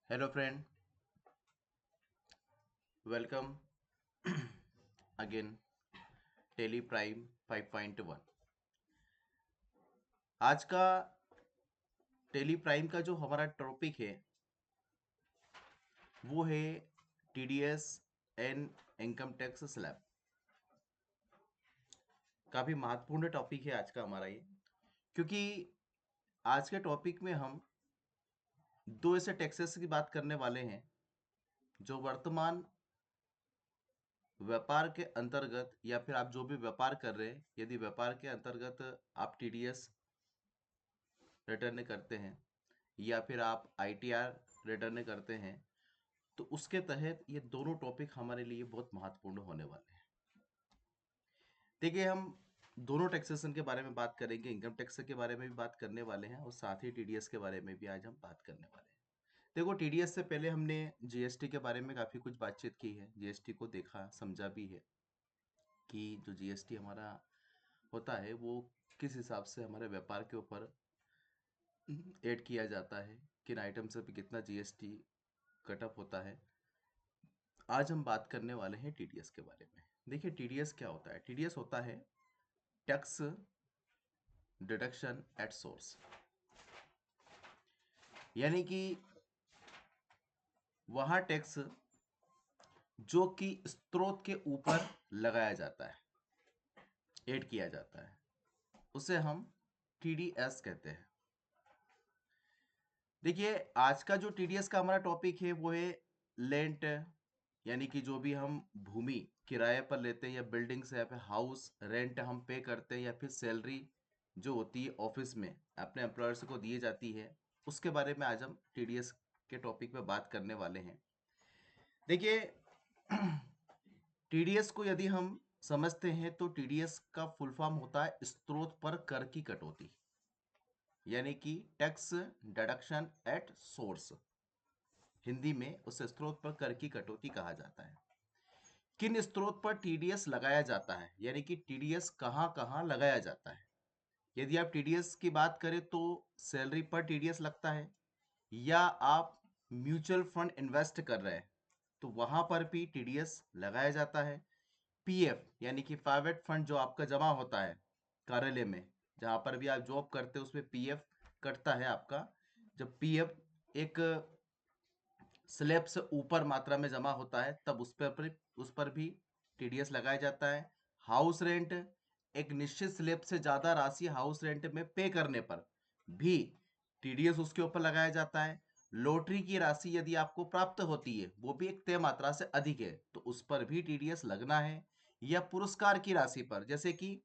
Hello friend, welcome again Tally Prime 5.1। आज का Tally Prime का जो हमारा टॉपिक है वो है TDS and income tax slab. काफ़ी महत्वपूर्ण टॉपिक है आज का हमारा ये, क्योंकि आज के टॉपिक में हम दो ऐसे टैक्सेस की बात करने वाले हैं जो वर्तमान व्यापार के अंतर्गत या फिर आप जो भी व्यापार कर रहे हैं, यदि व्यापार के अंतर्गत आप टीडीएस रिटर्न करते हैं या फिर आप आईटीआर रिटर्न करते हैं, तो उसके तहत ये दोनों टॉपिक हमारे लिए बहुत महत्वपूर्ण होने वाले हैं। देखिए, हम दोनों टैक्सेशन के बारे में बात करेंगे, इनकम टैक्स के बारे में भी बात करने वाले हैं और साथ ही टीडीएस के बारे में भी आज हम बात करने वाले हैं। देखो, टीडीएस से पहले हमने जीएसटी के बारे में काफ़ी कुछ बातचीत की है, जीएसटी को देखा समझा भी है कि जो जीएसटी हमारा होता है वो किस हिसाब से हमारे व्यापार के ऊपर ऐड किया जाता है, किन आइटम से भी कितना जीएसटी कटअप होता है। आज हम बात करने वाले हैं टीडीएस के बारे में। देखिए, टीडीएस क्या होता है? टीडीएस होता है टैक्स डिडक्शन एट सोर्स, यानी कि वहां टैक्स जो कि स्रोत के ऊपर लगाया जाता है, ऐड किया जाता है, उसे हम टीडीएस कहते हैं। देखिए, आज का जो टीडीएस का हमारा टॉपिक है वो है लेंट, यानी कि जो भी हम भूमि किराए पर लेते हैं या बिल्डिंग्स या फिर हाउस रेंट हम पे करते हैं या फिर सैलरी जो होती है ऑफिस में अपने एम्प्लॉयर्स को दी जाती है, उसके बारे में आज हम टीडीएस के टॉपिक पे बात करने वाले हैं। देखिए, टीडीएस को यदि हम समझते हैं तो टीडीएस का फुल फॉर्म होता है स्रोत पर कर की कटौती, यानी कि tax deduction at source. Hindi में उस स्रोत पर कर की कटौती कहा जाता है। किन स्रोत पर टीडीएस लगाया जाता है, यानी कि टीडीएस कहां कहां लगाया जाता है। यदि आप टीडीएस की बात करें तो सैलरी पर टीडीएस लगता है, या आप म्यूचुअल फंड इन्वेस्ट कर रहे हैं तो वहां पर भी टीडीएस लगाया जाता है। पीएफ यानी कि प्राइवेट फंड जो आपका जमा होता है कार्यालय में, जहां पर भी आप जॉब करते हैं उसमें पीएफ कटता है आपका। जब पीएफ एक स्लैब से ऊपर मात्रा में जमा होता है तब उस पर भी टीडीएस लगाया जाता है। हाउस रेंट, एक निश्चित स्लैब से ज्यादा राशि हाउस रेंट में पे करने पर भी टीडीएस उसके ऊपर लगाया जाता है। लॉटरी की राशि यदि आपको प्राप्त होती है, वो भी एक तय मात्रा से अधिक है, तो उस पर भी टीडीएस लगना है। या पुरस्कार की राशि पर, जैसे कि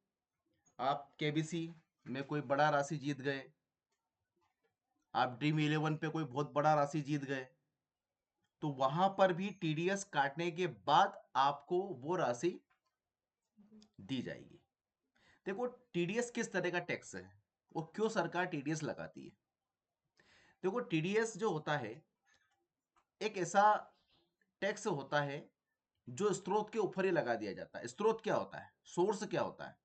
आप केबीसी में कोई बड़ा राशि जीत गए, आप ड्रीम इलेवन पे कोई बहुत बड़ा राशि जीत गए, तो वहां पर भी टीडीएस काटने के बाद आपको वो राशि दी जाएगी। देखो, टीडीएस किस तरह का टैक्स है और क्यों सरकार टीडीएस लगाती है। देखो, टीडीएस जो होता है एक ऐसा टैक्स होता है जो स्रोत के ऊपर ही लगा दिया जाता है। स्रोत क्या होता है, सोर्स क्या होता है?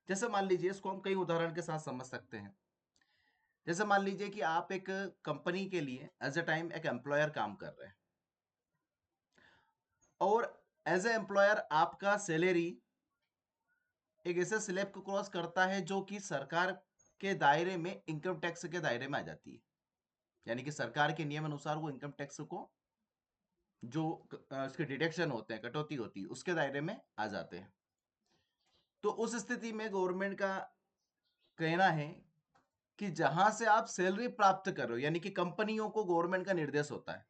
जैसे मान लीजिए, इसको हम कई उदाहरण के साथ समझ सकते हैं। जैसे मान लीजिए कि आप एक कंपनी के लिए एज ए टाइम एक एम्प्लॉयर काम कर रहे हैं, और एज ए एम्प्लॉयर आपका सैलरी एक ऐसे स्लैब को क्रॉस करता है जो कि सरकार के दायरे में इनकम टैक्स के दायरे में आ जाती है, यानी कि सरकार के नियम अनुसार वो इनकम टैक्स को जो उसके डिडक्शन होते हैं, कटौती होती है, उसके दायरे में आ जाते हैं। तो उस स्थिति में गवर्नमेंट का कहना है कि जहां से आप सैलरी प्राप्त कर रहे हो, यानी कि कंपनियों को गवर्नमेंट का निर्देश होता है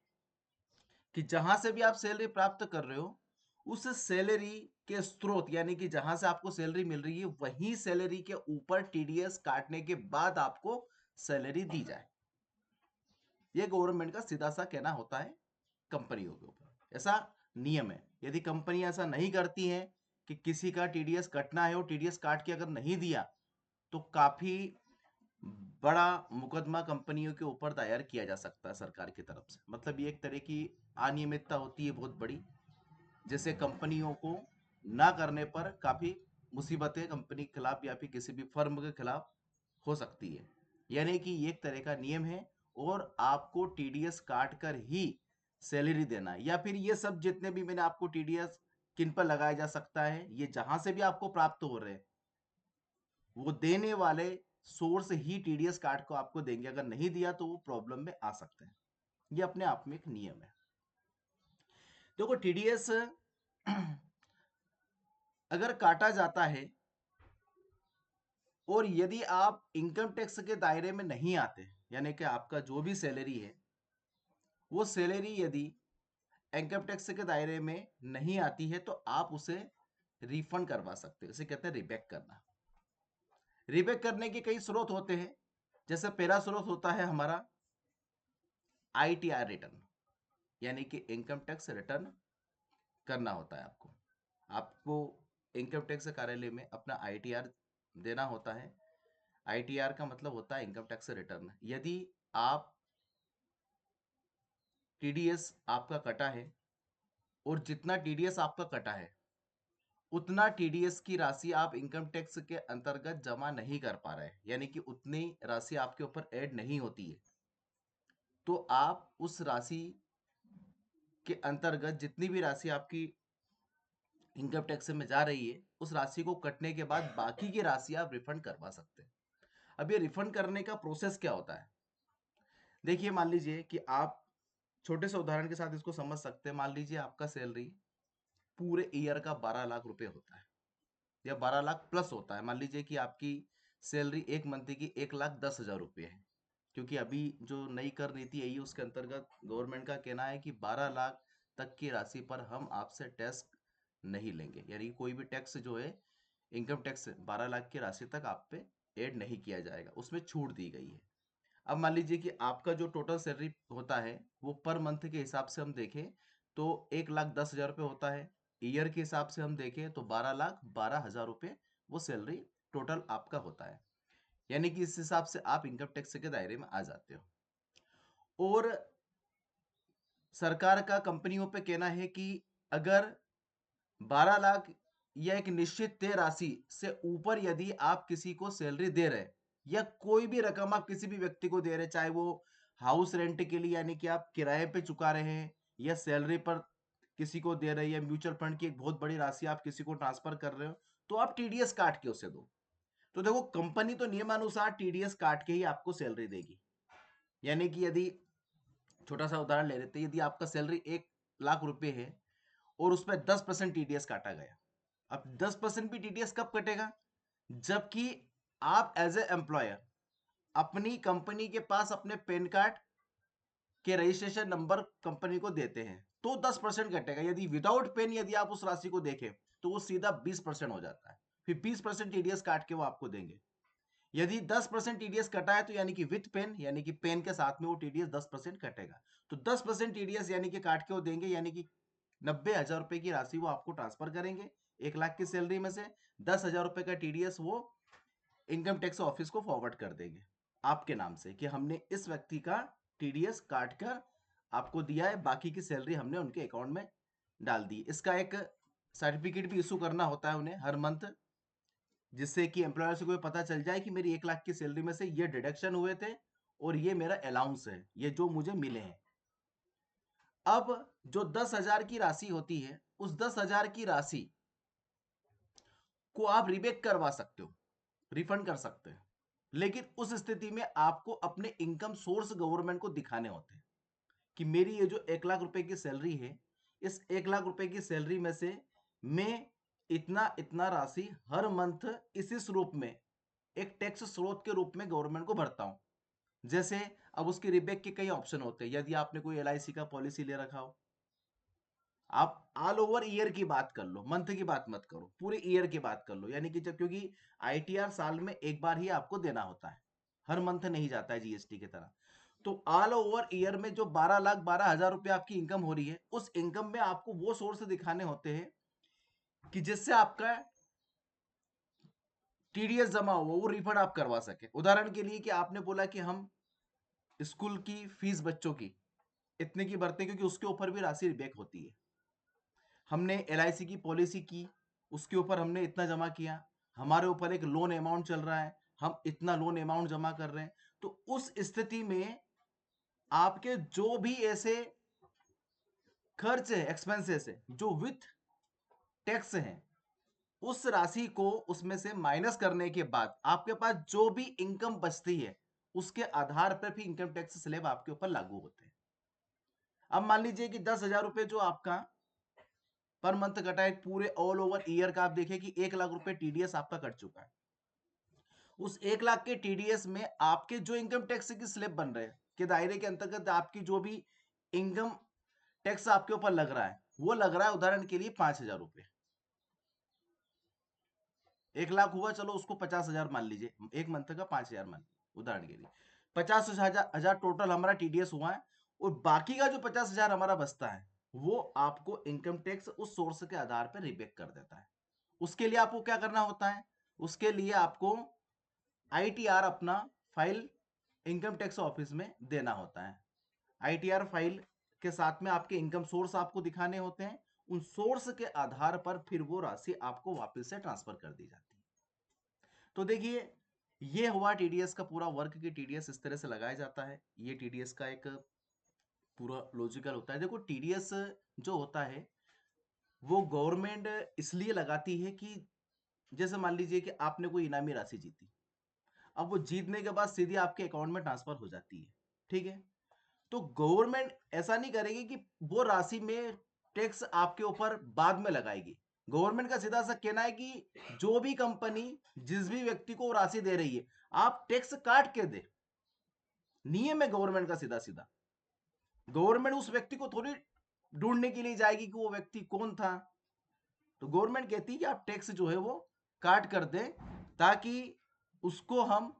कि जहां से भी आप सैलरी प्राप्त कर रहे हो, उस सैलरी के स्रोत, यानी कि जहां से आपको सैलरी मिल रही है वही सैलरी के ऊपर टीडीएस काटने के बाद आपको सैलरी दी जाए। यह गवर्नमेंट का सीधा सा कहना होता है कंपनियों के ऊपर। ऐसा नियम है। यदि कंपनी ऐसा नहीं करती है कि किसी का टीडीएस कटना है और टीडीएस काट के अगर नहीं दिया, तो काफी बड़ा मुकदमा कंपनियों के ऊपर दायर किया जा सकता है सरकार की तरफ से। मतलब ये एक तरह की अनियमितता होती है बहुत बड़ी, जैसे कंपनियों को ना करने पर काफी मुसीबतें कंपनी के खिलाफ या फिर किसी भी फर्म के खिलाफ हो सकती है। यानी कि ये एक तरह का नियम है और आपको टीडीएस काट कर ही सैलरी देना है, या फिर ये सब जितने भी मैंने आपको टीडीएस किन पर लगाया जा सकता है, ये जहां से भी आपको प्राप्त हो रहे हैं वो देने वाले सोर्स ही टीडीएस काट को आपको देंगे। अगर नहीं दिया तो वो प्रॉब्लम में आ सकते हैं। ये अपने आप में एक नियम है। देखो टीडीएस अगर काटा जाता है और यदि आप इनकम टैक्स के दायरे में नहीं आते, यानी कि आपका जो भी सैलरी है वो सैलरी यदि इनकम टैक्स के दायरे में नहीं आती है तो आप उसे रिफंड करवा सकते हो। इसे कहते हैं रिबैक करना। रिबैक करने के कई स्रोत होते हैं। जैसे पहला स्रोत होता है हमारा आईटीआर रिटर्न, यानी कि इनकम टैक्स रिटर्न करना होता है आपको। आपको इनकम टैक्स कार्यालय में अपना आईटीआर देना होता है। आईटीआर का मतलब होता है इनकम टैक्स रिटर्न। यदि आप टीडीएस आपका कटा है और जितना टीडीएस आपका कटा है उतना टीडीएस की राशि आप इनकम टैक्स के अंतर्गत जमा नहीं कर पा रहे, यानी कि उतनी राशि आपके ऊपर ऐड नहीं होती है, तो आप उस राशि के अंतर्गत जितनी भी राशि आपकी इनकम टैक्स में जा रही है उस राशि को कटने के बाद बाकी की राशि आप रिफंड करवा सकते हैं। अब ये रिफंड करने का प्रोसेस क्या होता है? देखिए मान लीजिए कि आप छोटे से उदाहरण के साथ इसको समझ सकते हैं। मान लीजिए आपका सैलरी पूरे ईयर का 12 लाख रुपए होता है या 12 लाख प्लस होता है। मान लीजिए कि आपकी सैलरी एक मंथ की 1,10,000 रुपये है, क्योंकि अभी जो नई कर नीति आई है उसके अंतर्गत गवर्नमेंट का कहना है कि 12 लाख तक की राशि पर हम आपसे टैक्स नहीं लेंगे, यानी कोई भी टैक्स जो है इनकम टैक्स 12 लाख की राशि तक आप पे ऐड नहीं किया जाएगा, उसमें छूट दी गई है। अब मान लीजिए कि आपका जो टोटल सैलरी होता है वो पर मंथ के हिसाब से हम देखें तो 1,10,000 रुपये होता है। ईयर के हिसाब से हम देखें तो 12,12,000 रुपये वो सैलरी टोटल आपका होता है, यानी कि इस हिसाब से आप इनकम टैक्स के दायरे में आ जाते हो। और सरकार का कंपनियों पे कहना है कि अगर 12 लाख या एक निश्चित तय राशि से ऊपर यदि आप किसी को सैलरी दे रहे हैं या कोई भी रकम आप किसी भी व्यक्ति को दे रहे हैं, चाहे वो हाउस रेंट के लिए यानी कि आप किराए पे चुका रहे हैं या सैलरी पर किसी को दे रहे हैं या म्यूचुअल फंड की एक बहुत बड़ी राशि आप किसी को ट्रांसफर कर रहे हो, तो आप टीडीएस काट के उसे दो। तो देखो कंपनी तो नियमानुसार टीडीएस काट के ही आपको सैलरी देगी। यानी कि यदि छोटा सा उदाहरण ले लेते हैं, यदि आपका सैलरी 1 लाख रुपए है और उस पर 10% टीडीएस काटा गया। अब 10% भी टीडीएस कब कटेगा? जबकि आप एज ए एम्प्लॉयर अपनी कंपनी के पास अपने पैन कार्ड के रजिस्ट्रेशन नंबर कंपनी को देते हैं तो 10% कटेगा। यदि विदाउट पेन यदि आप उस राशि को देखें तो वो सीधा 20% हो जाता है। फिर 20% टीडीएस काट के वो आपको देंगे। यदि 10% टीडीएस कटा है तो यानी कि विथ पेन, यानी कि पेन के साथ में वो टीडीएस 10% कटेगा। तो 10% टीडीएस यानी कि काट के वो देंगे, यानी कि 90,000 रुपए की राशि वो आपको ट्रांसफर करेंगे 1 लाख की सैलरी में से। 10,000 रुपए का टीडीएस वो इनकम टैक्स ऑफिस को फॉरवर्ड कर देंगे आपके नाम से कि हमने इस व्यक्ति का टीडीएस काट कर आपको दिया है, बाकी की सैलरी हमने उनके अकाउंट में डाल दी। इसका एक सर्टिफिकेट भी इशू करना होता है उन्हें हर मंथ, जिससे कि एम्प्लॉयर से कोई पता चल जाए कि मेरी 1 लाख की सैलरी में से ये डिडक्शन हुए थे और ये मेरा अलाउंस है, ये जो मुझे मिले हैं। अब जो 10,000 की राशि होती है उस 10,000 की राशि को आप रिबेक करवा सकते हो, रिफंड कर सकते हैं, लेकिन उस स्थिति में आपको अपने इनकम सोर्स गवर्नमेंट को दिखाने होते हैं कि मेरी ये जो 1 लाख रुपए की सैलरी है, इस 1 लाख रुपए की सैलरी में से मैं इतना इतना राशि हर मंथ इसी स्वरूप में एक टैक्स स्रोत के रूप में गवर्नमेंट को भरता हूं। जैसे अब उसके रिबेक के कई ऑप्शन होते हैं। यदि आपने कोई एलआईसी का पॉलिसी ले रखा हो, आप ऑल ओवर ईयर की बात कर लो, मंथ की बात मत करो, पूरे ईयर की बात कर लो, यानी कि जब, क्योंकि आईटीआर साल में एक बार ही आपको देना होता है, हर मंथ नहीं जाता है जीएसटी की तरह। तो ऑल ओवर ईयर में जो 12,12,000 रुपए आपकी इनकम हो रही है उस इनकम में आपको वो सोर्स दिखाने होते हैं कि जिससे आपका टीडीएस जमा हुआ वो रिफंड आप करवा सके। उदाहरण के लिए कि आपने बोला कि हम स्कूल की फीस बच्चों की इतने की भरते हैं, क्योंकि उसके ऊपर भी राशि बैक होती है। हमने एलआईसी की पॉलिसी की, उसके ऊपर हमने इतना जमा किया, हमारे ऊपर एक लोन अमाउंट चल रहा है, हम इतना लोन अमाउंट जमा कर रहे हैं, तो उस स्थिति में आपके जो भी ऐसे खर्च है, एक्सपेंसेस है जो विथ टैक्स है, उस राशि को उसमें से माइनस करने के बाद आपके पास जो भी इनकम बचती है उसके आधार पर भी इनकम टैक्स स्लैब आपके ऊपर लागू होते हैं। अब मान लीजिए कि 10,000 रुपए जो आपका पर मंथ कटा है, पूरे ऑल ओवर ईयर का आप देखिए कि 1 लाख रुपए टीडीएस आपका कट चुका है। उस 1 लाख के टीडीएस में आपके जो इनकम टैक्स की स्लैब बन रहे हैं के दायरे के अंतर्गत आपकी जो भी इनकम टैक्स आपके ऊपर लग रहा है वो लग रहा है उदाहरण के लिए 5,000 रुपए। 1 लाख हुआ, चलो उसको 50,000 मान लीजिए, एक मंथ का 5,000 मान लीजिए उदाहरण के लिए। 50,000 टोटल हमारा टीडीएस हुआ है, और बाकी का जो 50,000 हमारा बचता है वो आपको इनकम टैक्स उस सोर्स के आधार पर रिबेक कर देता है। उसके लिए आपको क्या करना होता है, उसके लिए आपको आईटीआर अपना फाइल इनकम टैक्स ऑफिस में देना होता है। आईटीआर फाइल के साथ में आपके इनकम सोर्स आपको दिखाने होते हैं, उन सोर्स के आधार पर फिर वो राशि आपको वापस से ट्रांसफर कर दी जाती है। तो देखिए, ये हुआ टीडीएस का पूरा वर्क की टीडीएस इस तरह से लगाया जाता है। ये टीडीएस का एक पूरा लॉजिकल होता है। देखो, टीडीएस जो होता है वो गवर्नमेंट इसलिए लगाती है कि जैसे मान लीजिए कि आपने कोई इनामी राशि जीती, अब वो जीतने के बाद सीधे आपके अकाउंट में ट्रांसफर हो जाती है, ठीक है। तो गवर्नमेंट ऐसा नहीं करेगी कि वो राशि में टैक्स आपके ऊपर बाद में लगाएगी। गवर्नमेंट का सीधा सा कहना है कि जो भी कंपनी जिस भी व्यक्ति को राशि दे रही है, आप टैक्स काट के दे। नियम है गवर्नमेंट का सीधा सीधा। गवर्नमेंट उस व्यक्ति को थोड़ी ढूंढने के लिए जाएगी कि वो व्यक्ति कौन था। तो गवर्नमेंट कहती है कि आप टैक्स जो है वो काट कर दें, ताकि उसको हम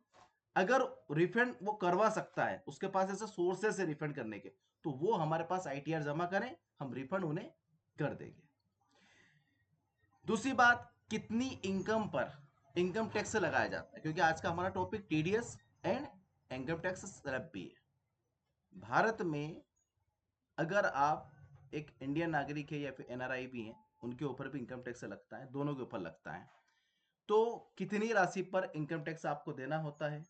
अगर रिफंड वो करवा सकता है, उसके पास ऐसे सोर्सेस है रिफंड करने के, तो वो हमारे पास आईटीआर जमा करें, हम रिफंड उन्हें कर देंगे। दूसरी बात, कितनी इनकम पर इनकम टैक्स लगाया जाता है, क्योंकि आज का हमारा topic TDS and income tax slab भी है। भारत में अगर आप एक इंडियन नागरिक है या फिर एनआरआई भी हैं, उनके ऊपर भी इनकम टैक्स लगता है, दोनों के ऊपर लगता है। तो कितनी राशि पर इनकम टैक्स आपको देना होता है,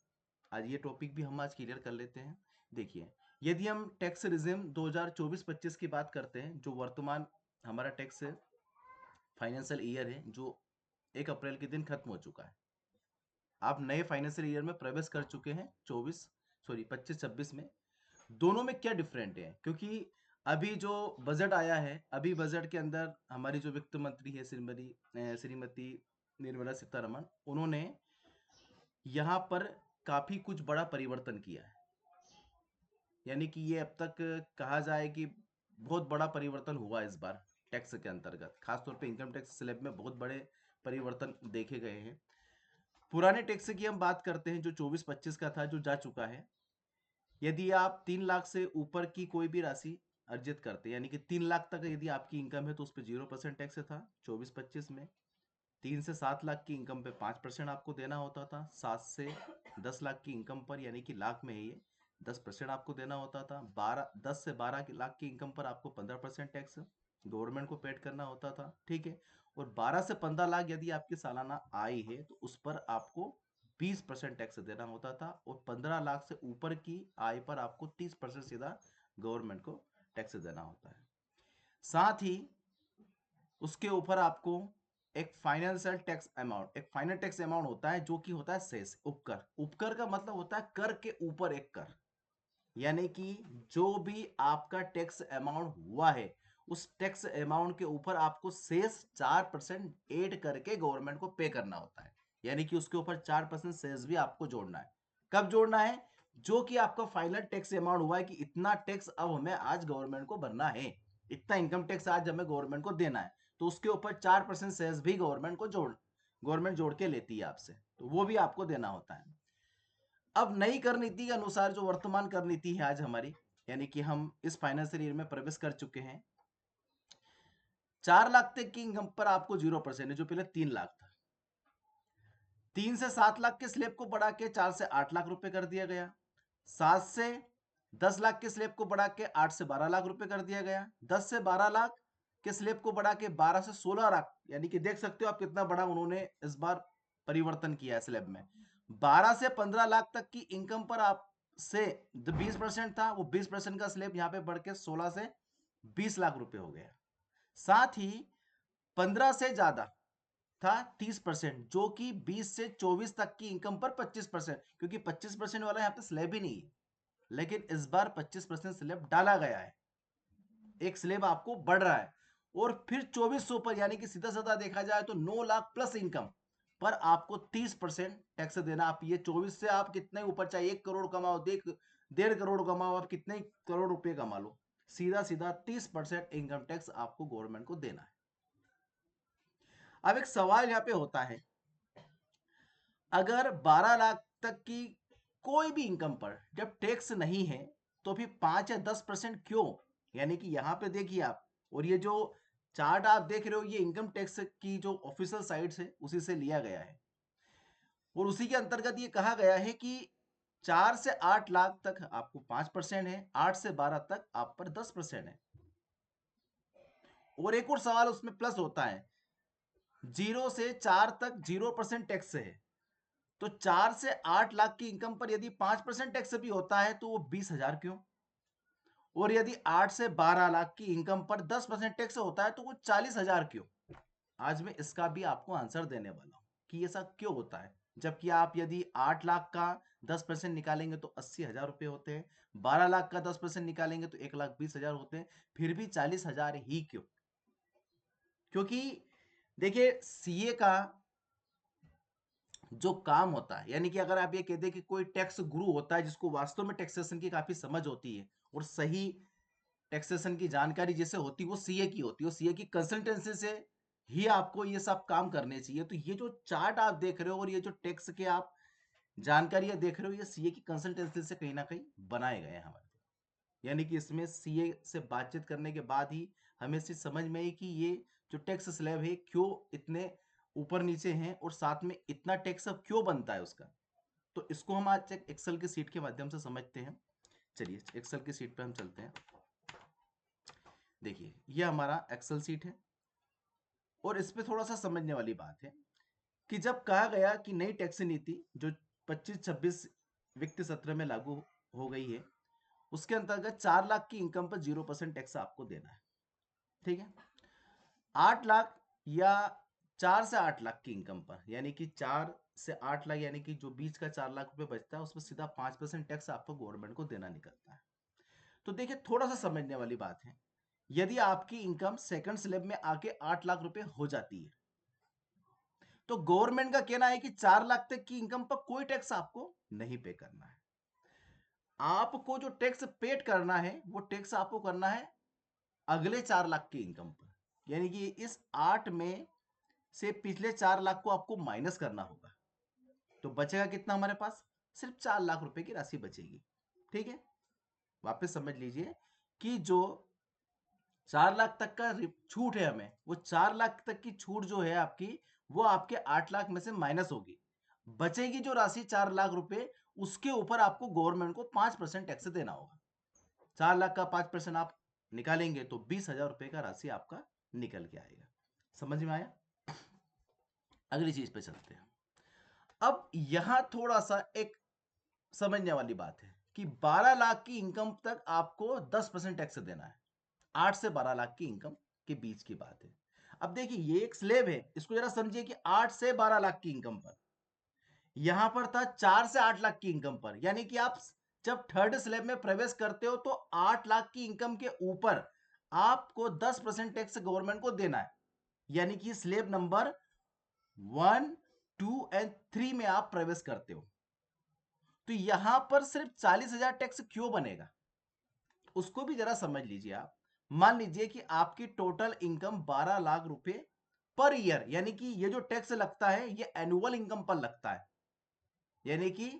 आज ये टॉपिक भी हम आज क्लियर कर लेते हैं। देखिए, यदि हम टैक्स रिजिम 2024-25 की बात करते हैं, जो वर्तमान हमारा टैक्स फाइनेंशियल ईयर है, जो 1 अप्रैल के दिन खत्म हो चुका है, आप नए फाइनेंशियल ईयर में प्रवेश कर चुके हैं 25-26 में। दोनों में क्या डिफरेंट है, क्योंकि अभी जो बजट आया है, अभी बजट के अंदर हमारी जो वित्त मंत्री है श्रीमती निर्मला सीतारमण, उन्होंने यहाँ पर काफी कुछ बड़ा परिवर्तन किया है। यानी कि ये अब तक कहा जाए कि बहुत बड़ा परिवर्तन हुआ इस बार टैक्स के अंतर्गत, खासतौर पे इनकम टैक्स स्लैब में बहुत बड़े परिवर्तन देखे गए हैं। पुराने टैक्स की हम बात करते हैं जो 24-25 का था, जो जा चुका है। यदि आप 3 लाख से ऊपर की कोई भी राशि अर्जित करते, यानी कि 3 लाख तक यदि आपकी इनकम है, तो उस पर 0% टैक्स था 24-25 में। 3 से 7 लाख की इनकम पे 5% आपको देना होता था। 7 से 10 लाख की इनकम पर, यानी कि लाख में है ये, 10% आपको देना होता था। 10 से 12 लाख की इनकम पर आपको 15% टैक्स गवर्नमेंट को पेड करना होता था, ठीक है। और 12 से 15 लाख यदि आपकी सालाना आय है, तो उस पर आपको 20% टैक्स देना होता था। और 15 लाख से ऊपर की आय पर आपको 30% सीधा गवर्नमेंट को टैक्स देना होता है। साथ ही उसके ऊपर आपको एक फाइनेंशियल टैक्स अमाउंट, एक फाइनल टैक्स अमाउंट होता है, जो कि होता है सेस, उपकर। उपकर का मतलब होता है कर के ऊपर एक कर, यानी कि जो भी आपका टैक्स अमाउंट हुआ है, उस टैक्स अमाउंट के ऊपर आपको सेस 4% ऐड करके गवर्नमेंट को पे करना होता है। यानी कि उसके ऊपर 4% सेस भी आपको जोड़ना है। कब जोड़ना है? जो कि आपका फाइनल टैक्स अमाउंट हुआ है कि इतना टैक्स अब हमें आज गवर्नमेंट को भरना है, इतना इनकम टैक्स आज हमें गवर्नमेंट को देना है, तो उसके ऊपर 4% सेस भी गवर्नमेंट जोड़ के लेती है आपसे, तो वो भी आपको देना होता है। अब नई कर नीति के अनुसार, जो वर्तमान कर नीति है आज हमारी, यानी कि हम इस फाइनेंशियल ईयर में प्रवेश कर चुके हैं, 4 लाख तक की इनकम पर आपको 0% है, जो पहले 3 लाख था। 3 से 7 लाख के स्लैब को बढ़ा के 4 से 8 लाख रुपए कर दिया गया। 7 से 10 लाख के स्लैब को बढ़ा के 8 से 12 लाख रुपए कर दिया गया। 10 से 12 लाख के स्लैब को बढ़ा के 12 से 16 लाख, यानी कि देख सकते हो आप कितना बड़ा उन्होंने इस बार परिवर्तन किया है स्लैब में। 12 से 15 लाख तक की इनकम पर आप से जो 20% था वो 20% का स्लैब यहाँ पे बढ़ के 16 से 20 लाख रुपए हो गया। साथ ही 15 से ज्यादा था 30%, जो कि 20 से 24 तक की इनकम पर 25%, क्योंकि 25% वाला यहाँ पे स्लैब ही नहीं है, लेकिन इस बार 25% स्लैब डाला गया है, एक स्लैब आपको बढ़ रहा है। और फिर 2400 पर, यानी कि सीधा साधा देखा जाए तो 9 लाख प्लस इनकम पर आपको 30% टैक्स देना। आप ये 24 से आप कितने ऊपर, चाहे 1 करोड़ कमाओ, 1.5 करोड़ कमाओ, आप कितने करोड़ रुपए कमा लो, सीधा सीधा 30% इनकम टैक्स आपको गवर्नमेंट को देना है। अब एक सवाल यहाँ पे होता है, अगर 12 लाख तक की कोई भी इनकम पर जब टैक्स नहीं है तो फिर 5 या 10% क्यों? यानी कि यहां पे देखिए आप, और ये जो चार्ट आप देख रहे हो ये इनकम टैक्स की जो ऑफिशियल साइट से उसी से लिया गया है, और उसी के अंतर्गत ये कहा गया है कि 4 से 8 लाख तक आपको 5% है, 8 से 12 तक आप पर 10% है। और एक और सवाल उसमें प्लस होता है, 0 से 4 तक 0% टैक्स है, तो 4 से 8 लाख की इनकम पर यदि 5% टैक्स भी होता है तो वो 20,000 क्यों? और यदि 8 से 12 लाख की इनकम पर 10% टैक्स होता है तो वो 40,000 क्यों? आज मैं इसका भी आपको आंसर देने वाला हूं कि ऐसा क्यों होता है। जबकि आप यदि 8 लाख का 10% निकालेंगे तो 80,000 रुपए होते हैं, 12 लाख का 10% निकालेंगे तो 1,20,000 होते हैं, फिर भी 40,000 ही क्यों? क्योंकि देखिए सीए का जो काम होता है, यानी कि अगर आप ये कह दें कि कोई टैक्स गुरु होता है जिसको वास्तव में टैक्सेशन की काफी समझ होती है और सही टैक्सेशन की जानकारी जैसे होती है, वो सीए की होती है, सीए की कंसल्टेंसी से ही आपको ये सब काम करने चाहिए। तो ये जो चार्ट आप देख रहे हो और ये जो टैक्स के आप जानकारी देख रहे हो, ये सीए की कंसल्टेंसी से कहीं ना कहीं बनाए गए हैं हमारे, यानी कि इसमें सीए से बातचीत करने के बाद ही हमें से समझ में आई कि ये जो टैक्स स्लैब है क्यों इतने ऊपर नीचे हैं और साथ में इतना टैक्स अब क्यों बनता है उसका। तो इसको हम आज एक एक्सेल की सीट के माध्यम से समझते हैं। चलिए एक्सेल की सीट पे हम चलते हैं। देखिए ये हमारा एक्सेल सीट है और इस पे थोड़ा सा समझने वाली बात है कि जब कहा गया कि नई टैक्स नीति जो 25-26 वित्त सत्र में लागू हो गई है, उसके अंतर्गत 4 लाख की इनकम पर 0% टैक्स आपको देना है। ठीक है, 8 लाख या 4 से 8 लाख की इनकम पर, यानी कि 4 से 8 लाख, यानी कि जो बीच का 4 लाख रुपए बचता है उसमें सीधा 5% टैक्स आपको गवर्नमेंट को देना निकलता है। तो देखिए थोड़ा सा समझने वाली बात है, यदि आपकी इनकम सेकंड स्लैब में आके 8 लाख रुपए हो जाती है तो गवर्नमेंट का कहना है कि 4 लाख तक की इनकम पर कोई टैक्स आपको नहीं पे करना है। आपको जो टैक्स पेड करना है वो टैक्स आपको करना है अगले 4 लाख की इनकम पर, यानी कि इस 8 में से पिछले 4 लाख को आपको माइनस करना होगा। तो बचेगा कितना हमारे पास? सिर्फ 4 लाख रुपए की राशि बचेगी। ठीक है, वापस समझ लीजिए कि जो 4 लाख तक का छूट है हमें, वो 4 लाख तक की छूट जो है आपकी, वो आपके 8 लाख में से माइनस होगी। बचेगी जो राशि 4 लाख रुपए, उसके ऊपर आपको गवर्नमेंट को 5% टैक्स देना होगा। 4 लाख का 5% आप निकालेंगे तो 20,000 रुपए का राशि आपका निकल के आएगा। समझ में आया? अगली चीज पे चलते हैं। अब यहां थोड़ा सा एक समझने वाली बात है कि 12 लाख की इनकम तक आपको 10% टैक्स देना है। 8 से 12 लाख की इनकम के बीच की बात है। अब देखिए ये एक स्लेब है, इसको जरा समझिए कि 8 से 12 लाख की इनकम पर, यहां पर था 4 से 8 लाख की इनकम पर, यानी कि आप जब थर्ड स्लेब में प्रवेश करते हो तो 8 लाख की इनकम के ऊपर आपको 10% टैक्स गवर्नमेंट को देना है। यानी कि स्लेब नंबर 1, 2 एंड 3 में आप प्रवेश करते हो तो यहां पर सिर्फ 40,000 टैक्स क्यों बनेगा, उसको भी जरा समझ लीजिए आप। मान लीजिए कि आपकी टोटल इनकम 12 लाख रुपए पर ईयर, यानी कि ये जो टैक्स लगता है ये एनुअल इनकम पर लगता है, यानी कि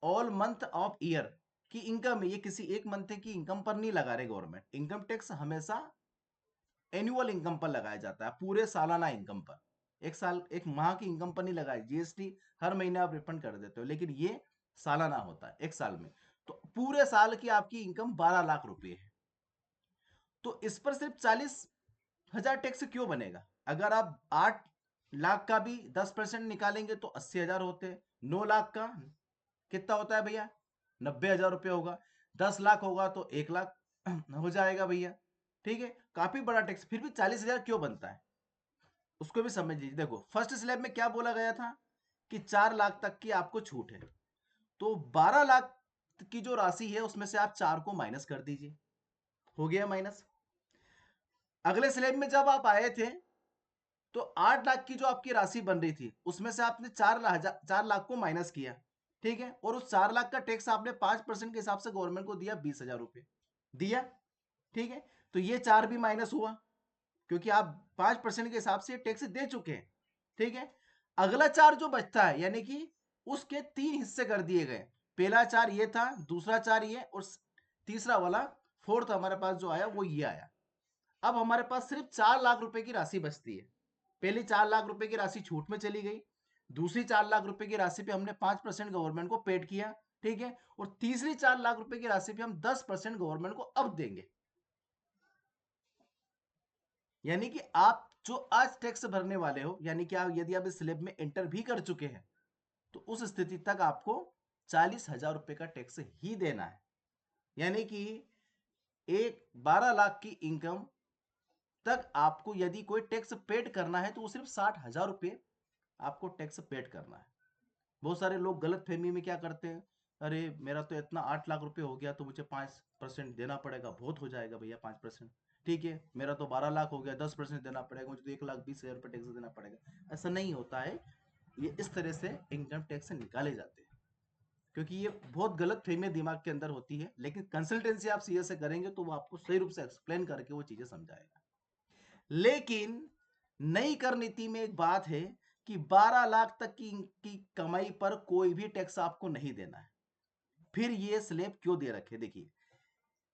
ऑल मंथ ऑफ ईयर की इनकम है, ये किसी एक मंथ की इनकम पर नहीं लगा रहे गवर्नमेंट। इनकम टैक्स हमेशा एनुअल इनकम पर लगाया जाता है, पूरे सालाना इनकम पर। एक साल एक माह की इनकम पर नहीं लगाए, जीएसटी हर महीने आप रिफंड कर देते हो, लेकिन ये सालाना होता है एक साल में। तो पूरे साल की आपकी इनकम 12 लाख रुपए है, तो इस पर सिर्फ 40,000 टैक्स क्यों बनेगा? अगर आप 8 लाख का भी 10% निकालेंगे तो 80,000 होते हैं। 9 लाख का कितना होता है भैया? 90,000 रुपये होगा। 10 लाख होगा तो 1 लाख हो जाएगा भैया। ठीक है, काफी बड़ा टैक्स, फिर भी 40,000 क्यों बनता है उसको भी समझ लीजिए। देखो फर्स्ट स्लैब में क्या बोला गया था कि 4 लाख तक की आपको छूट है, तो 12 लाख की जो राशि है उसमें से आप 4 को माइनस कर दीजिए, हो गया माइनस। अगले स्लैब में जब आप आए थे तो 8 लाख की जो आपकी राशि बन रही थी उसमें से आपने 4 लाख को माइनस किया। ठीक है, और उस 4 लाख का टैक्स आपने 5% के हिसाब से गवर्नमेंट को दिया, 20,000 रुपये दिया। ठीक है, तो ये 4 भी माइनस हुआ क्योंकि आप 5% के हिसाब से टैक्स दे चुके हैं। ठीक है, अगला 4 जो बचता है यानी कि उसके 3 हिस्से कर दिए गए। पहला 4 ये था, दूसरा 4 ये, और तीसरा वाला फोर्थ हमारे पास जो आया वो ये आया। अब हमारे पास सिर्फ 4 लाख रुपए की राशि बचती है। पहली 4 लाख रुपए की राशि छूट में चली गई, दूसरी 4 लाख रुपए की राशि पे हमने 5% गवर्नमेंट को पेड किया। ठीक है, और तीसरी 4 लाख रुपए की राशि पे हम 10% गवर्नमेंट को अब देंगे। यानी कि आप जो आज टैक्स भरने वाले हो, यानी कि आप यदि आप इस स्लैब में एंटर भी कर चुके हैं तो उस स्थिति तक आपको 40,000 रुपए का टैक्स ही देना है। यानी कि एक 12 लाख की इनकम तक आपको यदि कोई टैक्स पेड करना है तो वो सिर्फ 60,000 रुपये आपको टैक्स पेड करना है। बहुत सारे लोग गलत फहमी में क्या करते हैं, अरे मेरा तो इतना 8 लाख रुपए हो गया तो मुझे 5% देना पड़ेगा, बहुत हो जाएगा भैया 5%। ठीक है, मेरा तो 12 लाख हो गया, 10% देना पड़ेगा, मुझे तो 1,20,000 रुपये टैक्स देना पड़ेगा। ऐसा नहीं होता है, ये इस तरह से इनकम टैक्स निकाले जाते हैं, क्योंकि ये बहुत गलत फहमी दिमाग के अंदर होती है। लेकिन कंसल्टेंसी आप सीए से करेंगे तो वो आपको सही रूप से एक्सप्लेन करके वो चीजें समझाएगा। लेकिन नई कर नीति में एक बात है कि 12 लाख तक की कमाई पर कोई भी टैक्स आपको नहीं देना है। फिर ये स्लैब क्यों दे रखे, देखिए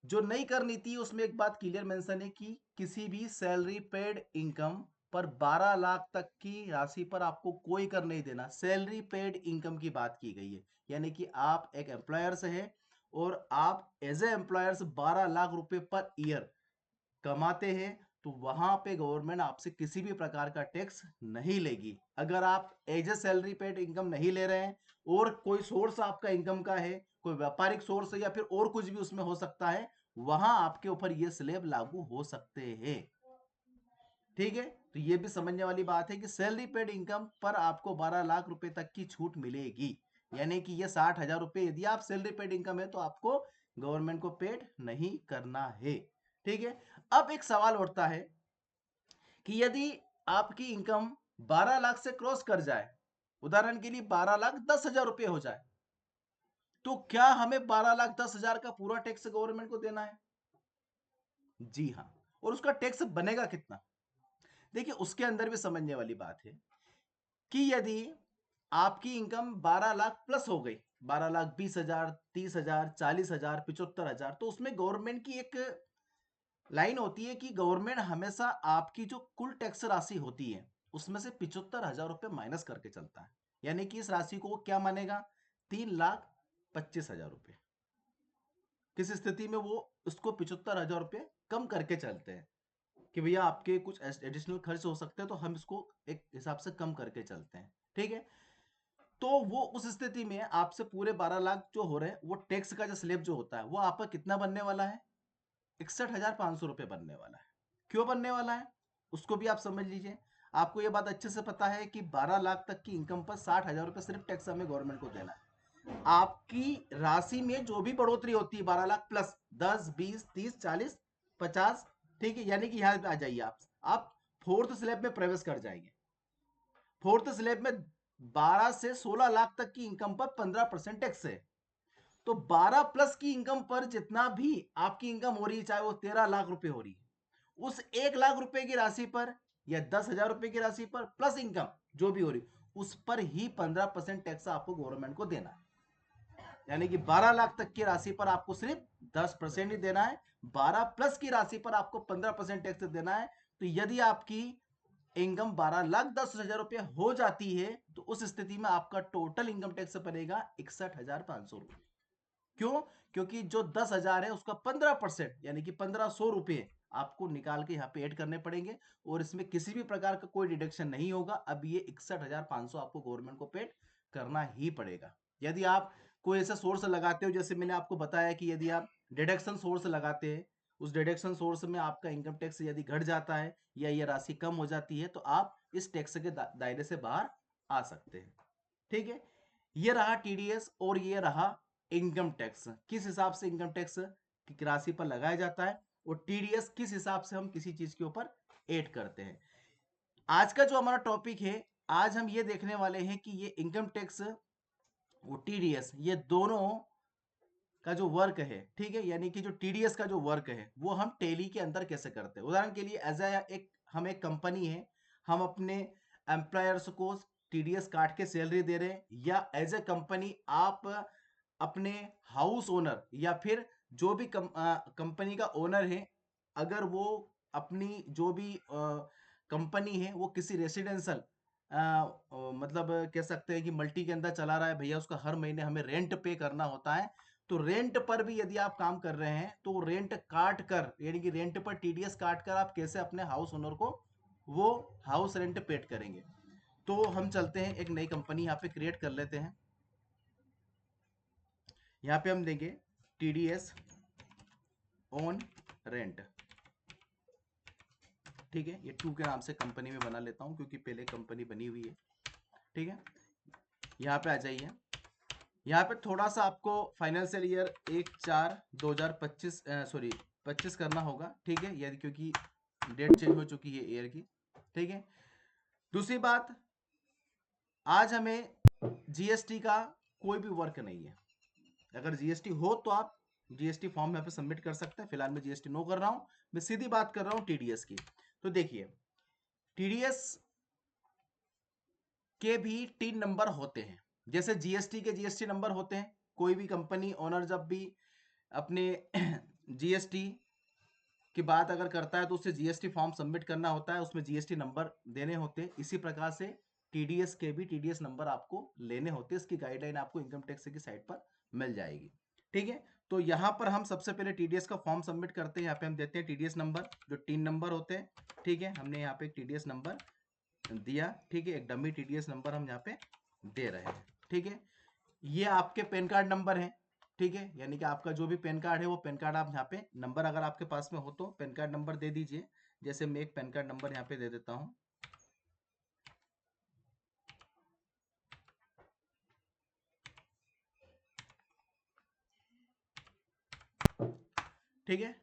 जो नई कर नीति है उसमें एक बात क्लियर मेंशन है कि किसी भी सैलरी पेड इनकम पर 12 लाख तक की राशि पर आपको कोई कर नहीं देना। सैलरी पेड इनकम की बात की गई है, यानी कि आप एक एम्प्लॉयर से है और आप एज ए एम्प्लॉयर 12 लाख रुपए पर ईयर कमाते हैं तो वहां पे गवर्नमेंट आपसे किसी भी प्रकार का टैक्स नहीं लेगी। अगर आप as a salary paid income नहीं ले रहे हैं और कोई सोर्स आपका इनकम का है, कोई व्यापारिक सोर्स है या फिर और कुछ भी उसमें हो सकता है, वहां आपके ऊपर ये स्लैब लागू हो सकते हैं। ठीक है, तो ये भी समझने वाली बात है कि सैलरी पेड इनकम पर आपको 12 लाख रुपए तक की छूट मिलेगी। यानी कि ये 60,000 रुपए यदि आप सैलरी पेड इनकम है तो आपको गवर्नमेंट को पेड नहीं करना है। ठीक है, अब एक सवाल उठता है कि यदि आपकी इनकम 12 लाख से क्रॉस कर जाए, उदाहरण के लिए 12,10,000 रुपए हो जाए, तो क्या हमें 12,10,000 का पूरा टैक्स गवर्नमेंट को देना है? जी हाँ। और उसका टैक्स बनेगा कितना? देखिए उसके अंदर भी समझने वाली बात है कि यदि आपकी इनकम 12 लाख प्लस हो गई, 12,20,000, 30,000, 40,000, 75,000, तो उसमें गवर्नमेंट की एक लाइन होती है कि गवर्नमेंट हमेशा आपकी जो कुल टैक्स राशि होती है उसमें से 75,000 रुपए माइनस करके चलता है। यानी कि इस राशि को वो क्या मानेगा, 3,25,000 रुपए। किस स्थिति में वो उसको 75,000 रुपए कम करके चलते हैं कि भैया आपके कुछ एडिशनल खर्च हो सकते हैं तो हम इसको एक हिसाब से कम करके चलते हैं। ठीक है, तो वो उस स्थिति में आपसे पूरे 12 लाख जो हो रहे हैं वो टैक्स का जो स्लैब जो होता है वो आपका कितना बनने वाला है, 61,500 रुपए बनने वाला है। क्यों बनने वाला है उसको भी आप समझ लीजिए। आपको ये बात अच्छे से पता है कि 12 लाख तक की इनकम पर 60,000 रुपए सिर्फ टैक्स हमें गवर्नमेंट को देना है। आपकी राशि में जो भी बढ़ोतरी होती है 12 लाख प्लस 10, 20, 30, 40, 50, ठीक है, यानी कि यहां पे आ जाइए आप फोर्थ स्लैब में प्रवेश कर जाएंगे। फोर्थ स्लैब में 12 से 16 लाख तक की इनकम पर 15% टैक्स है। तो 12 प्लस की इनकम पर जितना भी आपकी इनकम हो रही है, चाहे वो 13 लाख रुपए हो रही है, उस 1 लाख रुपए की राशि पर या 10,000 रुपए की राशि पर प्लस इनकम जो भी हो रही उस पर ही 15% टैक्स आपको गवर्नमेंट को देना है। यानी कि 12 लाख तक की राशि पर आपको सिर्फ 10% ही देना है, 12 प्लस की राशि पर आपको 15% टैक्स देना है। तो यदि आपकी इनकम 12,10,000 रुपए हो जाती है तो उस स्थिति में आपका टोटल इनकम टैक्स बनेगा 61,500 रुपए। क्यों? क्योंकि जो 10,000 है उसका 15% यानी कि 1,500 रुपए आपको निकाल के यहाँ पे ऐड करने पड़ेंगे और इसमें किसी भी प्रकार का कोई डिडक्शन नहीं होगा। अब ये 61,500 आपको गवर्नमेंट को पेड करना ही पड़ेगा। यदि आप कोई ऐसा सोर्स लगाते हो, जैसे मैंने आपको बताया कि यदि आप डिडक्शन सोर्स लगाते हैं, उस डिडक्शन सोर्स में आपका इनकम टैक्स यदि घट जाता है या ये राशि कम हो जाती है, तो आप इस टैक्स के दायरे से बाहर आ सकते हैं। ठीक है, ये रहा टीडीएस और ये रहा इनकम टैक्स। किस हिसाब से इनकम टैक्स की राशि पर लगाया जाता है और टीडीएस किस हिसाब से हम किसी चीज के ऊपर ऐड करते हैं। आज का जो हमारा टॉपिक है, आज हम ये देखने वाले हैं कि ये इनकम टैक्स और टीडीएस, ये दोनों का जो वर्क है, ठीक है, यानी कि जो टीडीएस का जो वर्क है वो हम टेली के अंदर कैसे करते हैं। उदाहरण के लिए एज एक हम एक कंपनी है, हम अपने एम्प्लॉयर्स को टीडीएस काट के सैलरी दे रहे हैं, या एज ए कंपनी आप अपने हाउस ओनर या फिर जो भी कंपनी का ओनर है, अगर वो अपनी जो भी कंपनी है वो किसी रेसिडेंशियल मतलब कह सकते हैं कि मल्टी के अंदर चला रहा है, भैया उसका हर महीने हमें रेंट पे करना होता है, तो रेंट पर भी यदि आप काम कर रहे हैं तो रेंट काट कर, यानी कि रेंट पर टीडीएस काट कर आप कैसे अपने हाउस ओनर को वो हाउस रेंट पेड करेंगे। तो हम चलते हैं, एक नई कंपनी यहाँ पे क्रिएट कर लेते हैं। यहाँ पे हम देंगे टीडीएस ऑन रेंट। ठीक है, ये 2 के नाम से कंपनी में बना लेता हूँ क्योंकि पहले कंपनी बनी हुई है। ठीक है, यहाँ पे आ जाइए। यहाँ पे थोड़ा सा आपको फाइनेंशियल ईयर 1/4/2025 सॉरी 25 करना होगा। ठीक है, यदि क्योंकि डेट चेंज हो चुकी है ईयर की। ठीक है, दूसरी बात, आज हमें जीएसटी का कोई भी वर्क नहीं है। अगर जीएसटी हो तो आप जीएसटी फॉर्म यहाँ पे सबमिट कर सकते हैं। फिलहाल मैं जीएसटी नो कर रहा हूँ, मैं सीधी बात कर रहा हूँ टीडीएस की। तो देखिए, टीडीएस के भी 3 नंबर होते हैं, जैसे जीएसटी के जीएसटी नंबर होते हैं। कोई भी कंपनी ओनर जब भी अपने जीएसटी की बात अगर करता है तो उससे जीएसटी फॉर्म सबमिट करना होता है, उसमें जीएसटी नंबर देने होते हैं। इसी प्रकार से टीडीएस के भी टीडीएस नंबर आपको लेने होते हैं। इसकी गाइडलाइन आपको इनकम टैक्स की साइट पर मिल जाएगी। ठीक है, तो यहाँ पर हम सबसे पहले टीडीएस का फॉर्म सबमिट करते हैं। यहाँ पे हम देते हैं टीडीएस नंबर, जो 3 नंबर होते हैं। ठीक है, हमने यहाँ पे एक टीडीएस नंबर दिया। ठीक है, एक डमी टीडीएस नंबर हम यहाँ पे दे रहे हैं। ठीक है, ये आपके पैन कार्ड नंबर है। ठीक है, यानी कि आपका जो भी पैन कार्ड है वो पैन कार्ड आप यहाँ पे नंबर अगर आपके पास में हो तो पैन कार्ड नंबर दे दीजिए। जैसे मैं एक पैन कार्ड नंबर यहाँ पे दे देता हूँ। ठीक है,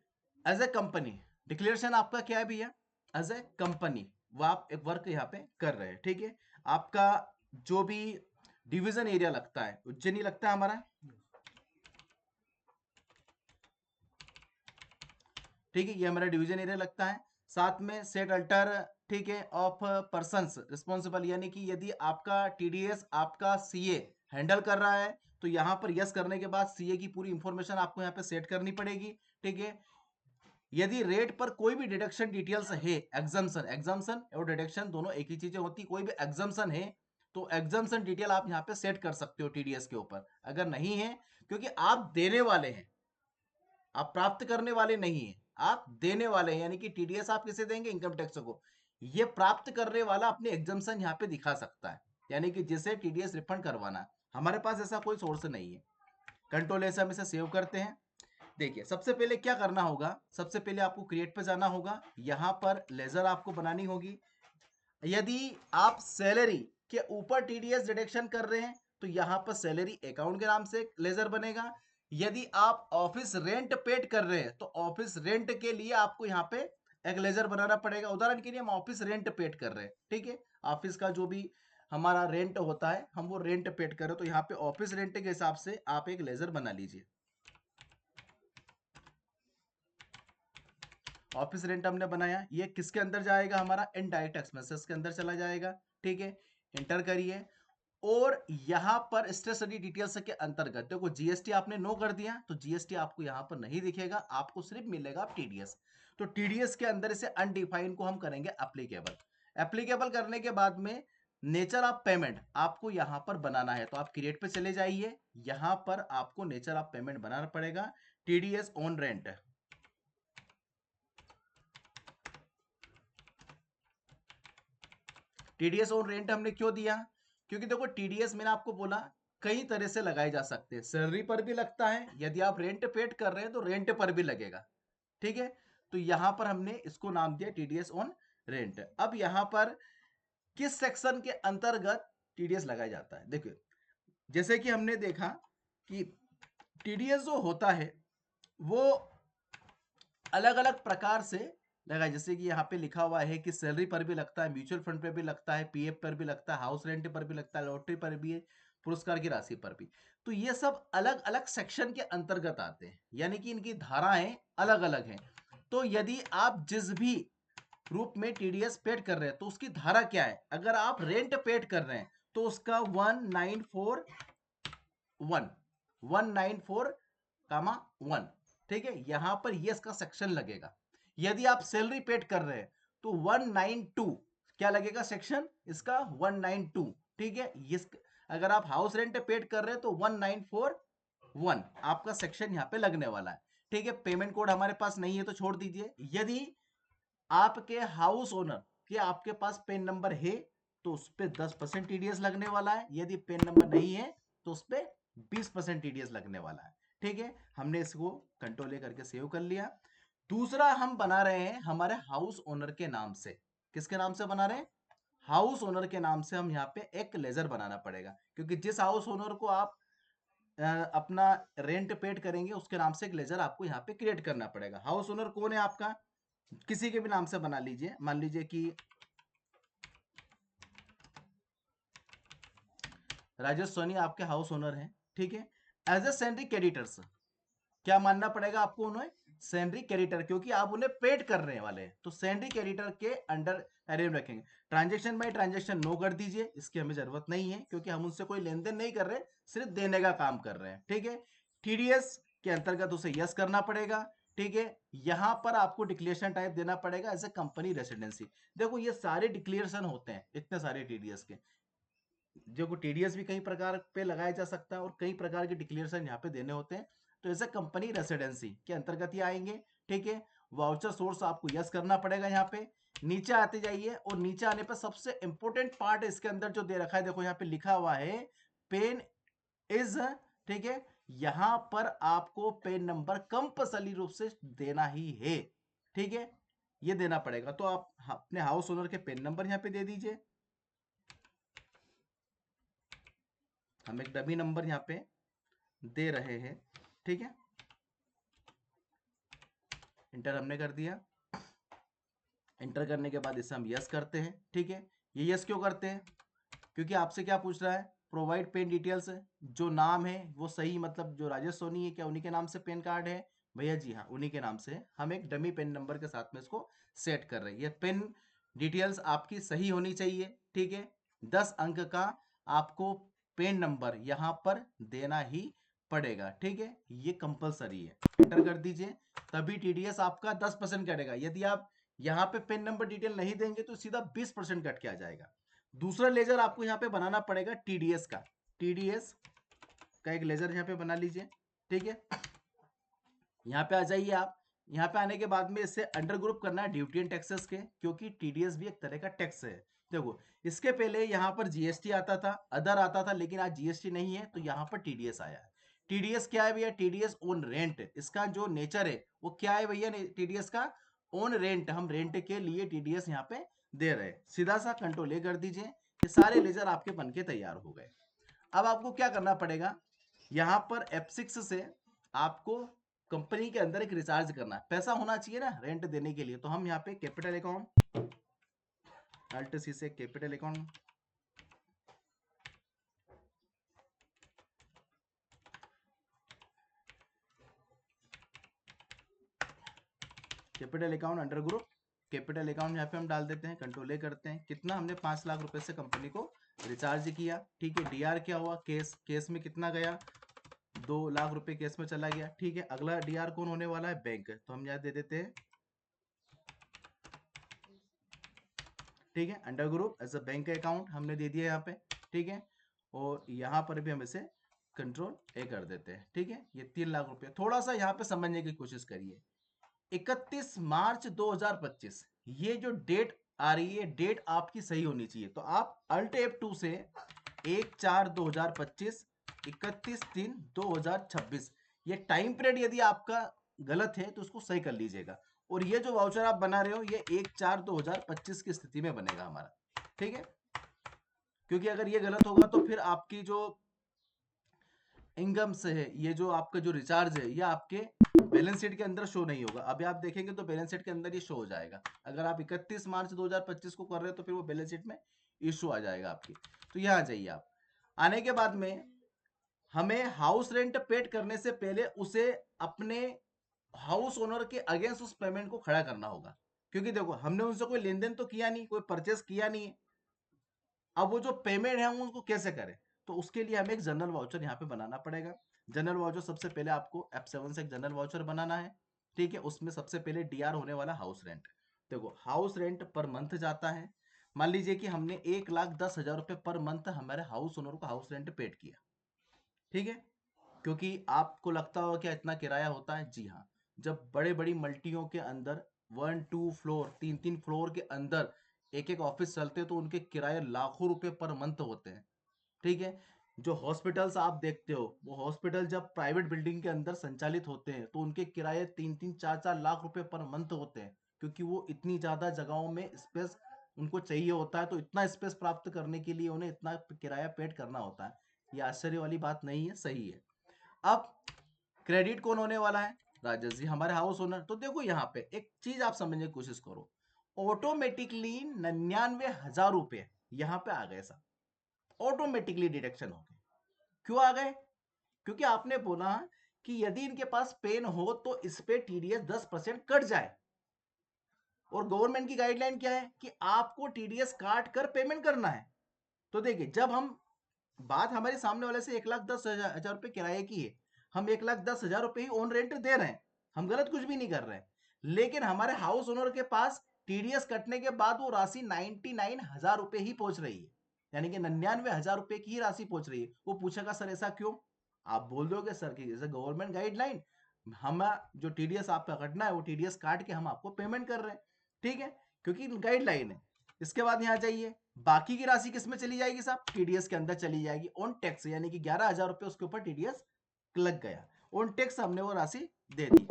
एज ए कंपनी डिक्लेरेशन आपका क्या है भैया, एज ए कंपनी वो आप एक वर्क यहाँ पे कर रहे हैं। ठीक है, आपका जो भी डिवीजन एरिया लगता है, उज्जैनी लगता है हमारा। ठीक है, ये हमारा डिवीजन एरिया लगता है। साथ में सेट अल्टर, ठीक है, ऑफ पर्संस रिस्पॉन्सिबल, यानी कि यदि आपका टीडीएस आपका सीए हैंडल कर रहा है तो यहाँ पर यस करने के बाद सीए की पूरी इंफॉर्मेशन आपको यहाँ पे सेट करनी पड़ेगी। ठीक है, यदि रेट पर कोई भी डिडक्शन डिटेल्स है, एग्जाम्शन एग्जाम्शन और डिडक्शन दोनों एक ही चीजें होती, कोई भी एग्जाम्शन है तो एग्जाम्शन डिटेल आप यहाँ पे सेट कर सकते हो टीडीएस के ऊपर। अगर नहीं है, क्योंकि आप देने वाले हैं, आप प्राप्त करने वाले नहीं है, आप देने वाले हैं, यानी कि टीडीएस आप किसे देंगे, इनकम टैक्स को। ये प्राप्त करने वाला अपने एग्जाम्शन यहाँ पे दिखा सकता है, यानी कि जिसे टीडीएस रिफंड करवाना। हमारे पास ऐसा कोई सोर्स नहीं है। कंट्रोल ऐसे हम इसे सेव करते हैं। देखिए, सबसे पहले क्या करना होगा, सबसे पहले आपको क्रिएट पे जाना होगा, यहाँ पर लेजर आपको बनानी होगी। यदि आप सैलरी के ऊपर टीडीएस डिडक्शन कर रहे हैं तो यहाँ पर सैलरी अकाउंट के नाम से लेजर बनेगा। यदि आप ऑफिस रेंट पेड कर रहे हैं तो ऑफिस रेंट के लिए आपको यहाँ पे एक लेजर बनाना पड़ेगा। उदाहरण के लिए हम ऑफिस रेंट पेड कर रहे हैं, ठीक है, ऑफिस का जो भी हमारा रेंट होता है हम वो रेंट पेड कर रहे हैं, तो यहाँ पे ऑफिस रेंट के हिसाब से आप एक लेजर बना लीजिए। ऑफिस रेंट हमने बनाया, ये किसके अंदर जाएगा, हमारा इनडायरेक्ट एक्सपेंसेस के अंदर चला जाएगा। ठीक है, इंटर करिए। और यहाँ पर स्टेशनरी डिटेल्स के अंतर्गत देखो, जीएसटी आपने नो कर दिया तो जीएसटी आपको यहाँ पर नहीं दिखेगा, आपको सिर्फ मिलेगा टीडीएस। तो टीडीएस के अंदर इसे अनडिफाइंड को हम करेंगे एप्लीकेबल। एप्लीकेबल करने के बाद में नेचर ऑफ पेमेंट आपको यहाँ पर बनाना है, तो आप क्रिएट पे चले जाइए। यहाँ पर आपको नेचर ऑफ पेमेंट बनाना पड़ेगा, TDS on rent. TDS on rent हमने क्यों दिया, क्योंकि देखो टीडीएस मैंने आपको बोला कई तरह से लगाए जा सकते हैं। सैलरी पर भी लगता है, यदि आप रेंट पेड कर रहे हैं तो रेंट पर भी लगेगा। ठीक है, तो यहां पर हमने इसको नाम दिया टीडीएस ऑन रेंट। अब यहां पर किस सेक्शन के अंतर्गत टीडीएस लगाया जाता है? देखिए, जैसे कि हमने देखा कि टीडीएस जो होता है वो अलग अलग प्रकार से लगा, जैसे कि यहाँ पे लिखा हुआ है कि सैलरी पर भी लगता है, म्यूचुअल फंड पर भी लगता है, पीएफ पर भी लगता है, हाउस रेंट पर भी लगता है, लॉटरी पर भी है, पुरस्कार की राशि पर भी। तो ये सब अलग अलग सेक्शन के अंतर्गत आते हैं, यानी कि इनकी धाराएं अलग अलग हैं। तो यदि आप जिस भी रूप में टीडीएस पेड कर रहे हैं तो उसकी धारा क्या है? अगर आप रेंट पेड कर रहे हैं तो उसका 1941 ठीक है, यहां पर ये इसका सेक्शन लगेगा। यदि आप सैलरी पेड कर रहे हैं तो 192 क्या लगेगा सेक्शन इसका? 192। ठीक है, अगर आप हाउस रेंट पेड कर रहे हैं तो 1941 आपका सेक्शन यहाँ पे लगने वाला है। ठीक है, पेमेंट कोड हमारे पास नहीं है तो छोड़ दीजिए। यदि आपके हाउस ओनर के आपके पास पेन नंबर है तो उस पर 10% टीडीएस लगने वाला है, यदि पेन नंबर नहीं है तो उस पर 20% टीडीएस लगने वाला है। ठीक है, हमने इसको कंट्रोल ए करके सेव कर लिया। दूसरा हम बना रहे हैं हमारे हाउस ओनर के नाम से। किसके नाम से बना रहे हैं? हाउस ओनर के नाम से हम यहाँ पे एक लेजर बनाना पड़ेगा, क्योंकि जिस हाउस ओनर को आप अपना रेंट पेड करेंगे उसके नाम से एक लेजर आपको यहाँ पे क्रिएट करना पड़ेगा। हाउस ओनर कौन है आपका? किसी के भी नाम से बना लीजिए, मान लीजिए कि राजेश सोनी आपके हाउस ओनर हैं। ठीक है, एज ए सैलरी क्रेडिटर्स क्या मानना पड़ेगा आपको? उन्हें सैलरी क्रेडिटर, क्योंकि आप उन्हें पेड करने वाले हैं, तो सैलरी क्रेडिटर के अंडर अरेम रखेंगे। ट्रांजेक्शन बाय ट्रांजेक्शन नो कर दीजिए, इसकी हमें जरूरत नहीं है क्योंकि हम उनसे कोई लेन देन नहीं कर रहे, सिर्फ देने का काम कर रहे हैं। ठीक है, टीडीएस के अंतर्गत उसे यस करना पड़ेगा। ठीक है, यहां पर आपको डिक्लेरेशन टाइप देना पड़ेगा एज ए कंपनी रेसिडेंसी। देखो ये सारे डिक्लेरेशन होते हैं इतने सारे टीडीएस के, जो टीडीएस भी कई प्रकार पे लगाया जा सकता है और कई प्रकार के डिक्लेरेशन यहाँ पे देने होते हैं। तो एज ए कंपनी रेसिडेंसी के अंतर्गत ही आएंगे। ठीक है, वाउचर सोर्स आपको यस करना पड़ेगा। यहाँ पे नीचे आते जाइए और नीचे आने पर सबसे इंपॉर्टेंट पार्ट इसके अंदर जो दे रखा है, देखो यहाँ पे लिखा हुआ है पेन इज। ठीक है, यहां पर आपको पेन नंबर कंपल्सरी रूप से देना ही है। ठीक है, ये देना पड़ेगा, तो आप अपने हाउस ओनर के पेन नंबर यहाँ पे दे दीजिए। हम एक डमी नंबर यहाँ पे दे रहे हैं। ठीक है, इंटर हमने कर दिया। इंटर करने के बाद इसे हम यस करते हैं। ठीक है, ये यस क्यों करते हैं? क्योंकि आपसे क्या पूछ रहा है? Provide PAN details. जो नाम है वो सही, मतलब जो राजेश सोनी है क्या उन्हीं के नाम से पेन कार्ड है? भैया जी हाँ, उन्हीं के नाम से। हम एक डमी पेन नंबर के साथ में इसको सेट कर रहे हैं। ये पेन डिटेल्स आपकी सही होनी चाहिए। ठीक है, 10 अंक का आपको पेन नंबर यहाँ पर देना ही पड़ेगा। ठीक है, ये कंपलसरी है। एंटर कर दीजिए, तभी टीडीएस आपका 10% कटेगा। यदि आप यहाँ पे पेन नंबर डिटेल नहीं देंगे तो सीधा 20% कट के आ जाएगा। दूसरा लेजर आपको यहाँ पे बनाना पड़ेगा टीडीएस का। टीडीएस का एक लेजर यहाँ पे बना लीजिए। ठीक है, यहाँ पे आ जाइए आप। यहाँ पे आने के बाद में इससे अंडर ग्रुप करना है ड्यूटी एंड टैक्सेस के, क्योंकि टीडीएस भी एक तरह का टैक्स है। देखो, इसके पहले यहाँ पर जीएसटी आता था, अदर आता था, लेकिन आज जीएसटी नहीं है तो यहाँ पर टीडीएस आया है। टीडीएस क्या है भैया? TDS on rent. इसका जो नेचर है वो क्या है भैया? टीडीएस का ऑन रेंट, हम रेंट के लिए टीडीएस यहाँ पे दे रहे हैं। सीधा सा कंट्रोल ए कर दीजिए, ये सारे लेजर आपके बन के तैयार हो गए। अब आपको क्या करना पड़ेगा? यहाँ पर F6 से आपको कंपनी के अंदर एक रिचार्ज करना है। पैसा होना चाहिए ना रेंट देने के लिए, तो हम यहाँ पे कैपिटल अकाउंट, अल्ट सी से capital account, capital account under group capital account यहाँ पे हम डाल देते हैं। कंट्रोल ए करते हैं। कितना? हमने 5 लाख रुपए से कंपनी को रिचार्ज किया। ठीक है, डीआर क्या हुआ? केस में कितना गया? 2 लाख रुपए केस में चला गया। ठीक है, अगला डीआर कौन होने वाला है? बैंक, तो हम यहाँ दे देते हैं। ठीक है, under group as a bank account हमने दे दिया यहाँ पे। ठीक है, और यहाँ पर भी हम इसे कंट्रोल ए कर देते हैं। ठीक है, ये 3 लाख रुपए। थोड़ा सा यहाँ पे समझने की कोशिश करिए। 31 मार्च 2025 ये जो डेट आ रही है, डेट आपकी सही होनी चाहिए। तो आप अल्ट F2 से 1/4/2025 31/3/2026। ये टाइम पीरियड यदि आपका गलत है तो उसको सही कर लीजिएगा। और ये जो वाउचर आप बना रहे हो ये 1/4/2025 की स्थिति में बनेगा हमारा, ठीक है। क्योंकि अगर ये गलत होगा तो फिर आपकी जो इनकम से है, ये जो आपका जो रिचार्ज है, ये आपके बैलेंस शीट के अंदर शो नहीं होगा। अभी आप देखेंगे तो बैलेंस शीट के अंदर ये शो हो जाएगा। अगर आप 31 मार्च 2025 को कर रहे हो तो फिर वो बैलेंस शीट में इशू आ जाएगा आपकी। तो यहाँ जाइए आप। आने के बाद में हमें हाउस रेंट पेड करने से पहले उसे अपने हाउस ओनर के अगेंस्ट उस पेमेंट को खड़ा करना होगा। क्योंकि देखो हमने उनसे कोई लेन देन तो किया नहीं, कोई परचेस किया नहीं है। अब वो जो पेमेंट है हम उसको कैसे करें? तो उसके लिए हमें एक जनरल वाउचर यहाँ पे बनाना पड़ेगा। जनरल वाउचर सबसे पहले आपको F7 से एक जनरल वाउचर बनाना है, ठीक है। उसमें सबसे पहले डीआर होने वाला हाउस रेंट। देखो हाउस रेंट पर मंथ जाता है। मान लीजिए कि हमने 1,10,000 रुपये पर मंथ हमारे हाउस ओनर को हाउस रेंट पेड किया, ठीक है। क्योंकि आपको लगता होगा कि इतना किराया होता है, जी हाँ। जब बड़े बड़ी मल्टियों के अंदर 1-2 फ्लोर 3-3 फ्लोर के अंदर एक एक ऑफिस चलते हैं तो उनके किराए लाखों रुपए पर मंथ होते हैं, ठीक है। जो हॉस्पिटल्स आप देखते हो वो हॉस्पिटल जब प्राइवेट बिल्डिंग के अंदर संचालित होते हैं तो उनके किराए 3-3 4-4 लाख रुपए पर मंथ होते हैं। क्योंकि वो इतनी ज्यादा जगहों में स्पेस उनको चाहिए होता है, तो इतना स्पेस प्राप्त करने के लिए उन्हें इतना किराया पेड करना होता है। ये आश्चर्य वाली बात नहीं है, सही है। अब क्रेडिट कौन होने वाला है? राजेश जी, हमारे हाउस ओनर। तो देखो यहाँ पे एक चीज आप समझने की कोशिश करो। ऑटोमेटिकली 99,000 रुपए यहाँ पे आ गए साहब, ऑटोमेटिकली डिडक्शन हो गए। क्यों आ गए? क्योंकि आपने बोला कि यदि इनके पास पेन हो तो इस पे टीडीएस 10% कट जाए। और गवर्नमेंट की गाइडलाइन क्या है कि आपको टीडीएस काट कर पेमेंट करना है। तो देखिए जब हम बात हमारे सामने वाले से 1,10,000 रुपए किराए की है, हम 1,10,000 रुपए ही ओन रेंट दे रहे हैं, हम गलत कुछ भी नहीं कर रहे हैं। लेकिन हमारे हाउस ओनर के पास टीडीएस कटने के बाद वो राशि 99,000 रुपए ही पहुंच रही है। यानी कि 99,000 रुपए की ही राशि पहुंच रही है। वो पूछेगा सर ऐसा क्यों? आप बोल दोगे सर कि जैसे गवर्नमेंट गाइडलाइन, हम जो टीडीएस आपका कटना है वो टीडीएस काट के हम आपको पेमेंट कर रहे हैं, ठीक है। क्योंकि गाइडलाइन है। इसके बाद यहाँ जाइए, बाकी की राशि किस में चली जाएगी साहब? टीडीएस के अंदर चली जाएगी ऑन टैक्स। यानी कि 11,000 रुपए उसके ऊपर टीडीएस लग गया, ऑन टैक्स हमने वो राशि दे दी,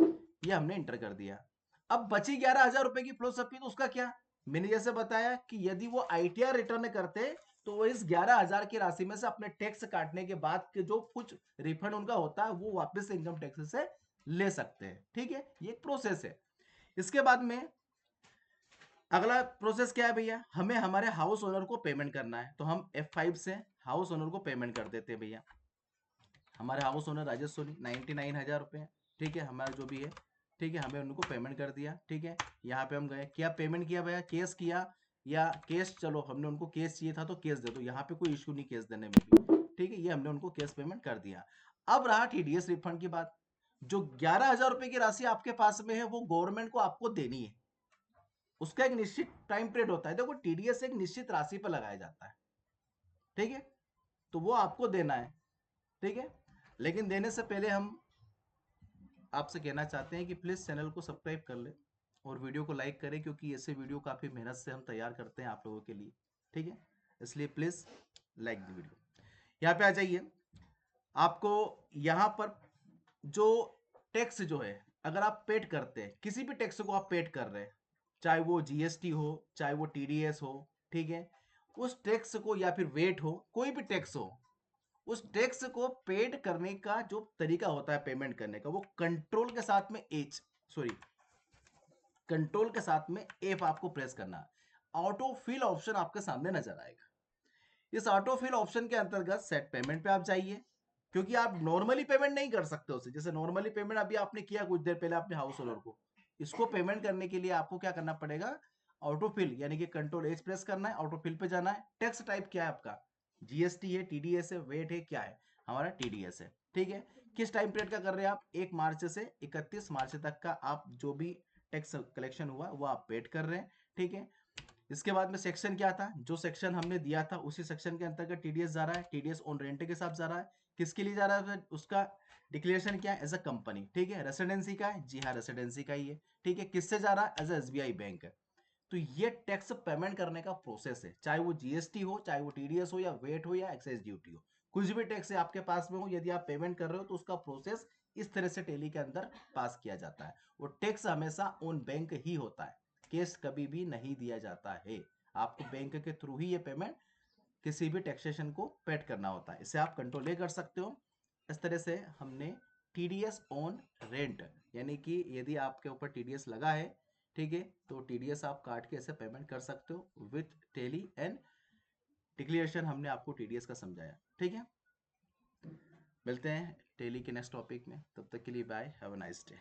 ये हमने इंटर कर दिया। अब बची 11,000 रुपए की फिलोसफी, तो उसका क्या? मैंने जैसे बताया कि यदि वो आईटीआर रिटर्न करते तो वो इस 11,000 की राशि में से अपने टैक्स काटने के बाद के जो कुछ रिफंड उनका होता है वो वापस इनकम टैक्स से ले सकते हैं, ठीक है। ये एक प्रोसेस है। इसके बाद में अगला प्रोसेस क्या है भैया? हमें हमारे हाउस ओनर को पेमेंट करना है। तो हम F5 से हाउस ओनर को पेमेंट कर देते हैं भैया। हमारे हाउस ओनर राजेश सोनी 99,000 रुपए, ठीक है, हमारा जो भी है, ठीक है। हमें उनको पेमेंट कर दिया, ठीक है। यहाँ पे हम गए, क्या पेमेंट किया भैया? केस किया या केस? चलो हमने उनको केस चाहिए था तो केस दे दो, यहाँ पे कोई इशू नहीं केस देने में भी, ठीक है। ये हमने उनको केस पेमेंट कर दिया। अब रहा टीडीएस रिफंड की बात। जो 11,000 रुपए की राशि आपके पास में है वो गवर्नमेंट को आपको देनी है। उसका एक निश्चित टाइम पीरियड होता है। देखो टीडीएस एक निश्चित राशि पर लगाया जाता है, ठीक है। तो वो आपको देना है, ठीक है। लेकिन देने से पहले हम आपसे कहना चाहते हैं कि प्लीज चैनल को सब्सक्राइब कर ले और वीडियो को लाइक करें, क्योंकि ऐसे वीडियो काफी मेहनत से हम तैयार करते हैं आप लोगों के लिए, ठीक है। इसलिए प्लीज लाइक द वीडियो। यहाँ पे आ जाइए। आपको यहाँ पर जो टैक्स जो है, अगर आप पेड करते हैं, किसी भी टैक्स को आप पेड कर रहे हैं, चाहे वो जीएसटी हो चाहे वो टीडीएस हो, ठीक है, उस टैक्स को या फिर वेट हो, कोई भी टैक्स हो, उस टैक्स को पेड करने का जो तरीका होता है पेमेंट करने का, वो कंट्रोल के साथ में कंट्रोल के साथ में एफ आपको प्रेस करना है। ऑटो फिल ऑप्शन आपके सामने नजर आएगा। इस ऑटो फिल ऑप्शन के अंतर्गत सेट पेमेंट पे आप जाइए। क्योंकि आप नॉर्मली पेमेंट नहीं कर सकते उसे, जैसे नॉर्मली पेमेंट अभी आपने किया कुछ देर पहले अपने हाउस ओनर को, इसको पेमेंट करने के लिए आपको क्या करना पड़ेगा? ऑटो फिल यानी कि कंट्रोल एच प्रेस करना है, ऑटो फिल पे जाना है। टैक्स टाइप क्या है आपका? जीएसटी है, टीडीएस है, वेट है, क्या है? हमारा टीडीएस है, ठीक है। किस टाइम पीरियड का कर रहे हैं आप? 1 मार्च से 31 मार्च तक का आप जो भी टैक्स कलेक्शन हुआ वो आप पेड कर रहे हैं, ठीक है। इसके बाद में सेक्शन क्या था? जो सेक्शन हमने दिया था उसी सेक्शन के अंतर्गत टीडीएस जा रहा है। टीडीएस ऑन रेंट के साथ जा रहा है। किसके लिए जा रहा है? उसका डिक्लेरेशन क्या है? एज अ कंपनी, ठीक है। रेसिडेंसी का है? जी हाँ, रेसिडेंसी का ही है, ठीक है। किससे जा रहा है? एज एसबीआई बैंक है। तो ये टैक्स पेमेंट करने का प्रोसेस है, चाहे वो जीएसटी हो, चाहे वो टीडीएस हो, या वेट हो, या एक्साइज ड्यूटी हो, कुछ भी टैक्स आपके पास में हो, यदि आप पेमेंट कर रहे हो तो उसका प्रोसेस इस तरह से टेली के अंदर पास किया जाता है। वो टैक्स हमेशा ऑन बैंक ही होता है, कैश कभी भी नहीं दिया जाता है। आपको बैंक के थ्रू ही ये पेमेंट किसी भी टैक्सेशन को पेड करना होता है। इसे आप कंट्रोल कर सकते हो। इस तरह से हमने टीडीएस ऑन रेंट, यानी कि यदि आपके ऊपर टीडीएस लगा है, ठीक है, तो टीडीएस आप काट के ऐसे पेमेंट कर सकते हो विथ टेली एंड डिक्लेरेशन। हमने आपको टीडीएस का समझाया, ठीक है। मिलते हैं टेली के नेक्स्ट टॉपिक में, तब तक के लिए bye, have a nice day.